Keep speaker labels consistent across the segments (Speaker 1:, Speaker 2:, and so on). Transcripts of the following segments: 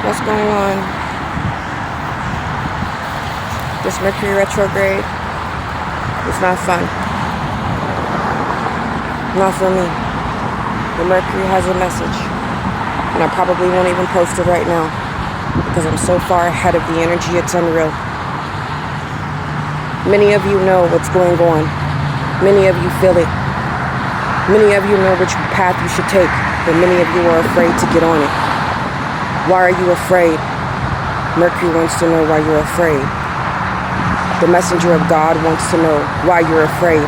Speaker 1: what's going on. This Mercury Retrograde is not fun. Not for me. The Mercury has a message, and I probably won't even post it right now because I'm so far ahead of the energy, it's unreal. Many of you know what's going on. Many of you feel it. Many of you know which path you should take, but many of you are afraid to get on it. Why are you afraid? Mercury wants to know why you're afraid. The messenger of God wants to know why you're afraid.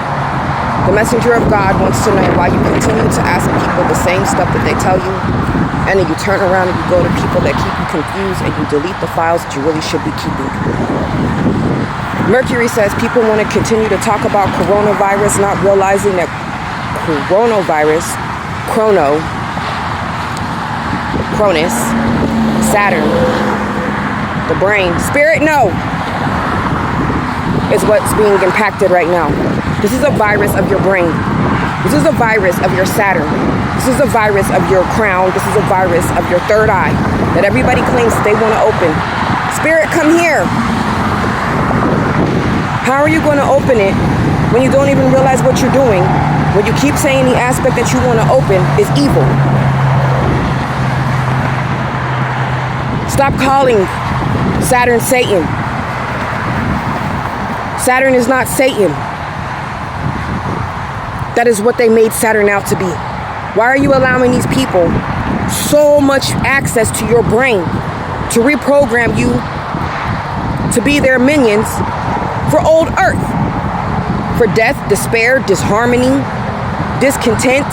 Speaker 1: The messenger of God wants to know why you continue to ask people the same stuff that they tell you, and then you turn around and you go to people that keep you confused and you delete the files that you really should be keeping. Mercury says people want to continue to talk about coronavirus, not realizing that coronavirus, Cronus, Saturn, the brain, spirit, no, is what's being impacted right now. This is a virus of your brain. This is a virus of your Saturn. This is a virus of your crown. This is a virus of your third eye that everybody claims that they want to open. Spirit, come here. How are you going to open it when you don't even realize what you're doing? When you keep saying the aspect that you want to open is evil. Stop calling Saturn Satan. Saturn is not Satan. That is what they made Saturn out to be. Why are you allowing these people so much access to your brain to reprogram you to be their minions for old Earth? For death, despair, disharmony, discontent.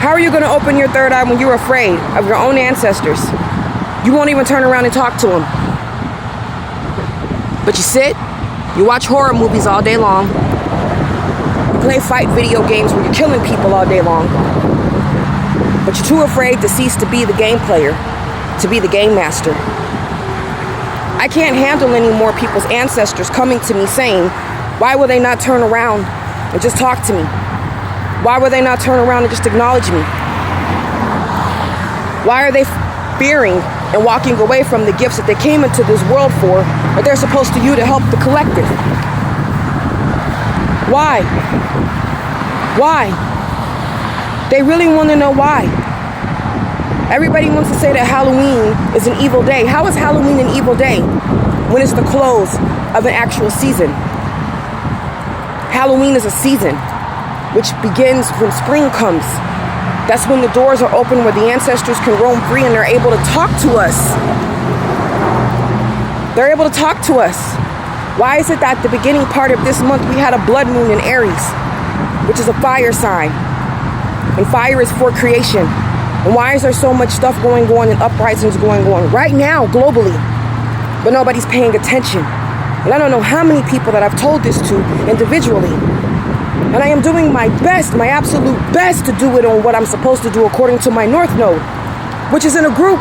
Speaker 1: How are you going to open your third eye when you're afraid of your own ancestors? You won't even turn around and talk to them. But you sit, you watch horror movies all day long, you play fight video games where you're killing people all day long, but you're too afraid to cease to be the game player, to be the game master. I can't handle any more people's ancestors coming to me saying, why will they not turn around and just talk to me? Why will they not turn around and just acknowledge me? Why are they fearing and walking away from the gifts that they came into this world for, that they're supposed to use to help the collective? Why? Why? They really want to know why. Everybody wants to say that Halloween is an evil day. How is Halloween an evil day when it's the close of an actual season? Halloween is a season which begins when spring comes. That's when the doors are open where the ancestors can roam free and they're able to talk to us. They're able to talk to us. Why is it that the beginning part of this month we had a blood moon in Aries, which is a fire sign, and fire is for creation? And why is there so much stuff going on and uprisings going on right now globally, but nobody's paying attention? And I don't know how many people that I've told this to individually. And I am doing my best, my absolute best to do it on what I'm supposed to do according to my North Node, which is in a group,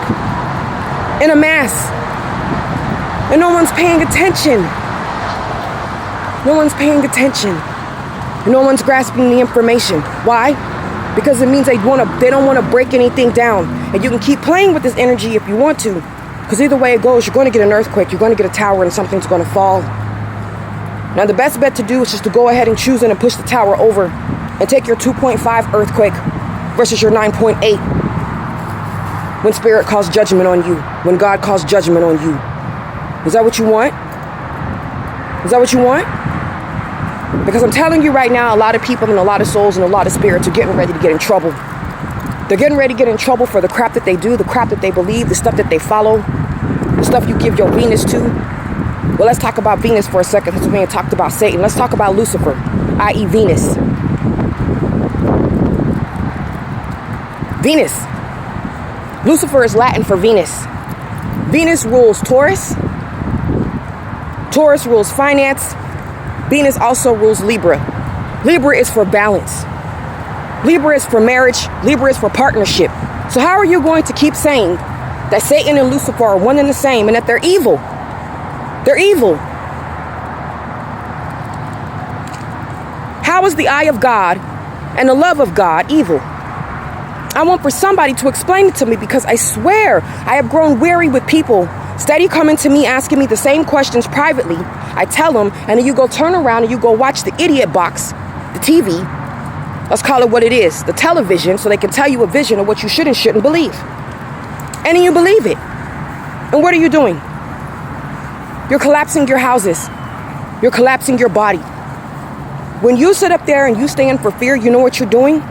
Speaker 1: in a mass. And no one's paying attention. No one's paying attention. No one's grasping the information. Why? Because it means they don't want to break anything down. And you can keep playing with this energy if you want to. Because either way it goes, you're going to get an earthquake, you're going to get a tower, and something's going to fall. Now the best bet to do is just to go ahead and choose it and push the tower over and take your 2.5 earthquake versus your 9.8 when spirit calls judgment on you, when God calls judgment on you. Is that what you want? Is that what you want? Because I'm telling you right now, a lot of people and a lot of souls and a lot of spirits are getting ready to get in trouble. They're getting ready to get in trouble for the crap that they do, the crap that they believe, the stuff that they follow, the stuff you give your Venus to. Well, let's talk about Venus for a second since we ain't talked about Satan. Let's talk about Lucifer, i.e. Venus. Venus. Lucifer is Latin for Venus. Venus rules Taurus. Taurus rules finance. Venus also rules Libra. Libra is for balance. Libra is for marriage. Libra is for partnership. So how are you going to keep saying that Satan and Lucifer are one and the same and that they're evil? They're evil. How is the eye of God and the love of God evil? I want for somebody to explain it to me, because I swear I have grown weary with people steady coming to me asking me the same questions privately. I tell them, and then you go turn around and you go watch the idiot box, the TV. Let's call it what it is, the television, so they can tell you a vision of what you should and shouldn't believe. And then you believe it. And what are you doing? You're collapsing your houses. You're collapsing your body. When you sit up there and you stand for fear, you know what you're doing?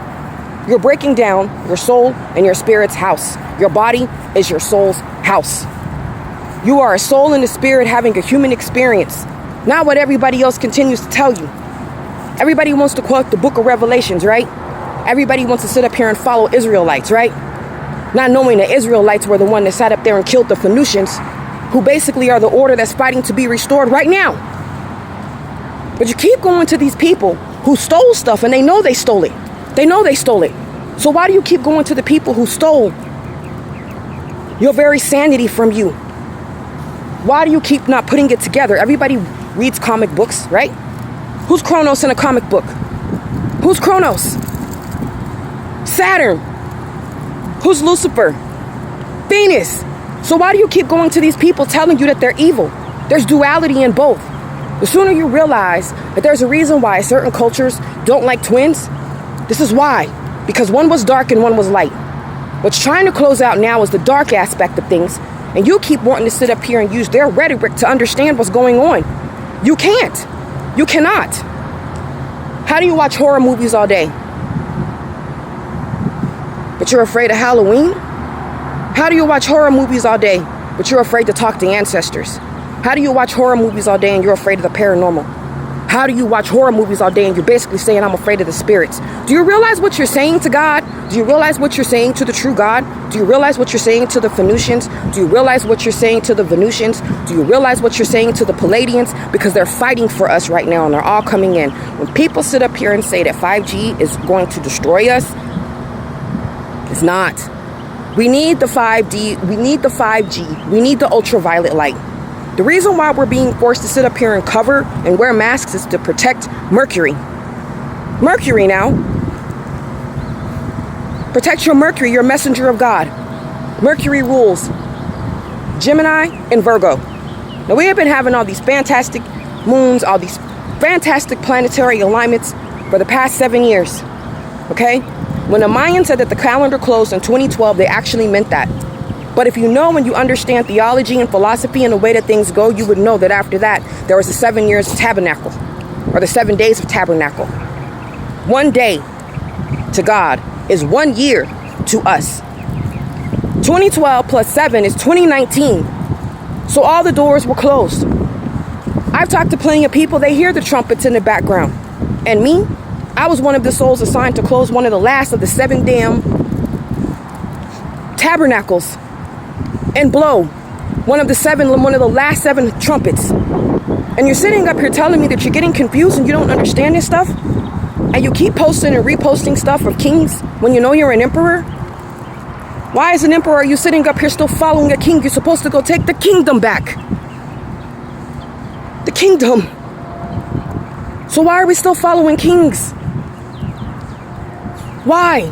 Speaker 1: You're breaking down your soul and your spirit's house. Your body is your soul's house. You are a soul and a spirit having a human experience, not what everybody else continues to tell you. Everybody wants to quote the book of Revelations, right? Everybody wants to sit up here and follow Israelites, right? Not knowing the Israelites were the one that sat up there and killed the Phoenicians, who basically are the order that's fighting to be restored right now. But you keep going to these people who stole stuff, and they know they stole it. They know they stole it. So why do you keep going to the people who stole your very sanity from you? Why do you keep not putting it together? Everybody reads comic books, right? Who's Kronos in a comic book? Who's Kronos? Saturn. Who's Lucifer? Venus. So why do you keep going to these people telling you that they're evil? There's duality in both. The sooner you realize that there's a reason why certain cultures don't like twins, this is why. Because one was dark and one was light. What's trying to close out now is the dark aspect of things, and you keep wanting to sit up here and use their rhetoric to understand what's going on. You can't. You cannot. How do you watch horror movies all day, but you're afraid of Halloween? How do you watch horror movies all day, but you're afraid to talk to ancestors? How do you watch horror movies all day and you're afraid of the paranormal? How do you watch horror movies all day and you're basically saying, I'm afraid of the spirits? Do you realize what you're saying to God? Do you realize what you're saying to the true God? Do you realize what you're saying to the Phoenicians? Do you realize what you're saying to the Venusians? Do you realize what you're saying to the Palladians? Because they're fighting for us right now, and they're all coming in. When people sit up here and say that 5G is going to destroy us, it's not. We need the 5D. We need the 5G. We need the ultraviolet light. The reason why we're being forced to sit up here and cover and wear masks is to protect Mercury. Mercury now. Protect your Mercury, your messenger of God. Mercury rules Gemini and Virgo. Now, we have been having all these fantastic moons, all these fantastic planetary alignments for the past 7 years. Okay? When the Mayans said that the calendar closed in 2012, they actually meant that. But if you know and you understand theology and philosophy and the way that things go, you would know that after that, there was the 7 years of tabernacle, or the 7 days of tabernacle. 1 day to God is 1 year to us. 2012 plus 7 is 2019. So all the doors were closed. I've talked to plenty of people, they hear the trumpets in the background. And me, I was one of the souls assigned to close one of the last of the 7 damn tabernacles and blow one of the last 7 trumpets. And you're sitting up here telling me that you're getting confused and you don't understand this stuff? And you keep posting and reposting stuff of kings when you know you're an emperor? Why, as an emperor, are you sitting up here still following a king? You're supposed to go take the kingdom back. The kingdom. So why are we still following kings? Why?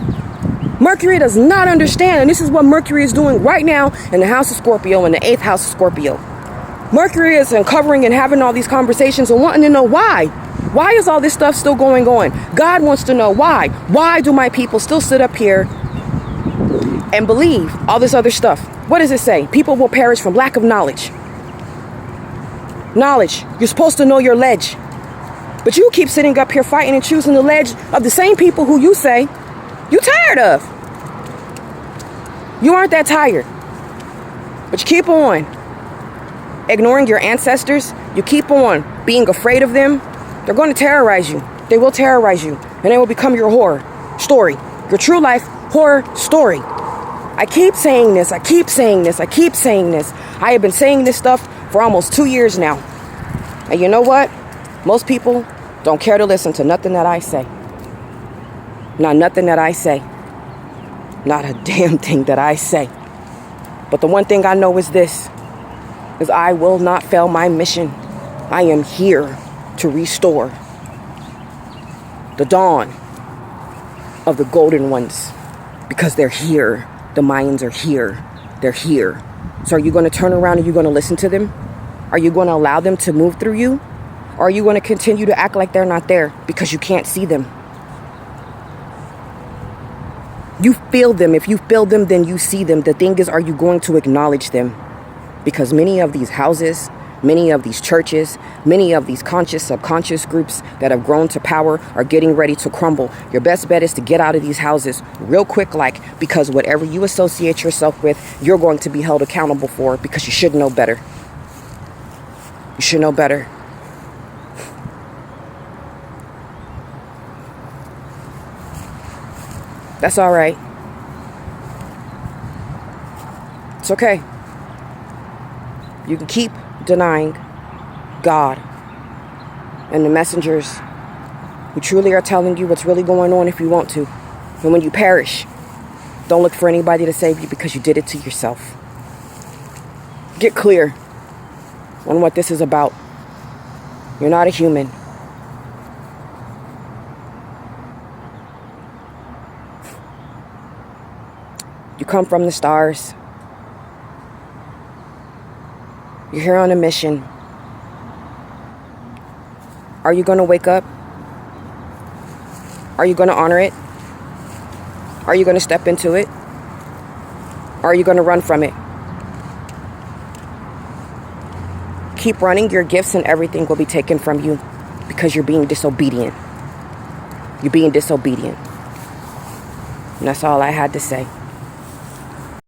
Speaker 1: Mercury does not understand, and this is what Mercury is doing right now in the house of Scorpio, in the 8th house of Scorpio. Mercury is uncovering and having all these conversations and wanting to know why. Why is all this stuff still going on? God wants to know why. Why do my people still sit up here and believe all this other stuff? What does it say? People will perish from lack of knowledge. Knowledge. You're supposed to know your ledge. But you keep sitting up here fighting and choosing the ledge of the same people who you say you're tired of. You aren't that tired. But you keep on ignoring your ancestors. You keep on being afraid of them. They're going to terrorize you. They will terrorize you. And they will become your horror story. Your true life horror story. I keep saying this. I keep saying this. I keep saying this. I have been saying this stuff for almost 2 years now. And you know what? Most people don't care to listen to nothing that I say. Not nothing that I say. Not a damn thing that I say. But the one thing I know is this, is I will not fail my mission. I am here to restore the dawn of the golden ones. because they're here. The Mayans are here. They're here. So are you going to turn around and you're going to listen to them? Are you going to allow them to move through you? Or are you going to continue to act like they're not there because you can't see them? You feel them. If you feel them, then you see them. The thing is, are you going to acknowledge them? Because many of these houses, many of these churches, many of these conscious, subconscious groups that have grown to power are getting ready to crumble. Your best bet is to get out of these houses real quick, because whatever you associate yourself with, you're going to be held accountable for, because you should know better. You should know better. That's all right. It's okay. You can keep denying God and the messengers who truly are telling you what's really going on if you want to. And when you perish, don't look for anybody to save you, because you did it to yourself. Get clear on what this is about. You're not a human. You come from the stars. You're here on a mission. Are you going to wake up? Are you going to honor it? Are you going to step into it? Or are you going to run from it? Keep running. Your gifts and everything will be taken from you because you're being disobedient. You're being disobedient. And that's all I had to say.